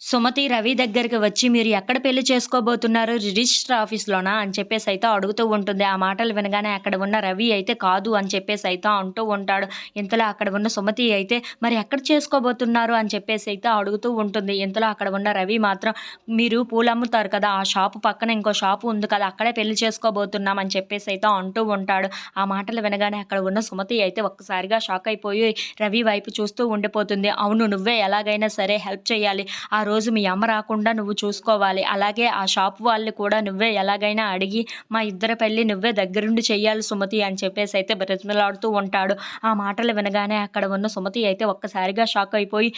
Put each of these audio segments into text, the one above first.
సుమతి రవి దగ్గరికి వచ్చి మీరు ఎక్కడ పెళ్లి చేసుకోబోతున్నారు? రిజిస్టర్ ఆఫీస్‌లోనా? అని చెప్పేసైతే అడుగుతూ ఉంటుంది. ఆ మాటలు వినగానే అక్కడ ఉన్న రవి అయితే కాదు అని చెప్పేసైతే అంటూ ఉంటాడు. ఇంతలో అక్కడ ఉన్న సుమతి అయితే మరి ఎక్కడ చేసుకోబోతున్నారు? అని చెప్పేసైతే అడుగుతూ ఉంటుంది. ఇంతలో అక్కడ ఉన్న రవి మాత్రం మీరు పూలమ్ముతారు కదా! ఆ షాపు పక్కన ఇంకో షాపు ఉంది కదా! అక్కడే పెళ్లి చేసుకోబోతున్నాం అని చెప్పేసైతే అంటూ ఉంటాడు. ఆ మాటలు వినగానే అక్కడ ఉన్న సుమతి అయితే ఒక్కసారిగా షాక్ అయిపోయి రవి వైపు చూస్తూ ఉండిపోతుంది. అవును, నువ్వే ఎలాగైనా సరే హెల్ప్ చేయాలి. ఆ రోజు మీ అమ్మ రాకుండా నువ్వు చూసుకోవాలి. అలాగే ఆ షాప్ వాళ్ళని కూడా నువ్వే ఎలాగైనా అడిగి మా ఇద్దరి పెళ్లి నువ్వే దగ్గరుండి చెయ్యాలి సుమతి అని చెప్పేసైతే బ్రతిమిలాడుతూ ఉంటాడు. ఆ మాటలు వినగానే అక్కడ ఉన్న సుమతి అయితే ఒక్కసారిగా షాక్ అయిపోయి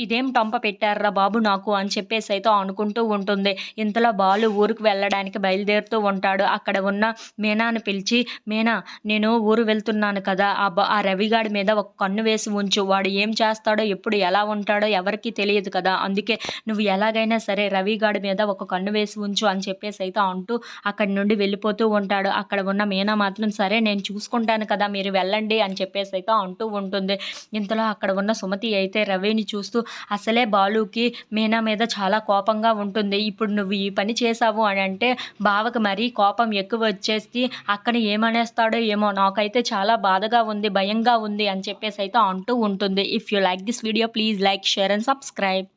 ఇదేం టొంప పెట్టార్రా బాబు నాకు అని చెప్పేసైతే అనుకుంటూ ఉంటుంది. ఇంతలో బాలు ఊరికి వెళ్ళడానికి బయలుదేరుతూ ఉంటాడు. అక్కడ ఉన్న మీనాని పిలిచి, మీనా, నేను ఊరు వెళ్తున్నాను కదా! ఆ రవిగాడి మీద ఒక కన్ను వేసి ఉంచు. వాడు ఏం చేస్తాడో, ఎప్పుడు ఎలా ఉంటాడో ఎవరికీ తెలియదు కదా! అందుకే నువ్వు ఎలాగైనా సరే రవిగాడి మీద ఒక కన్ను వేసి ఉంచు అని చెప్పేసైతే అంటూ అక్కడి నుండి వెళ్ళిపోతూ ఉంటాడు. అక్కడ ఉన్న మీనా మాత్రం సరే నేను చూసుకుంటాను కదా, మీరు వెళ్ళండి అని చెప్పేసైతే అంటూ ఉంటుంది. ఇంతలో అక్కడ ఉన్న సుమతి అయితే రవిని చూస్తూ అసలే బాలుకి మీనా మీద చాలా కోపంగా ఉంటుంది. ఇప్పుడు నువ్వు ఈ పని చేశావు అని అంటే బావకి మరీ కోపం ఎక్కువ వచ్చేసి అక్కని ఏమనేస్తాడో ఏమో, నాకైతే చాలా బాధగా ఉంది, భయంగా ఉంది అని చెప్పేసైతే అంటూ ఉంటుంది. If you like this video please like, share and subscribe.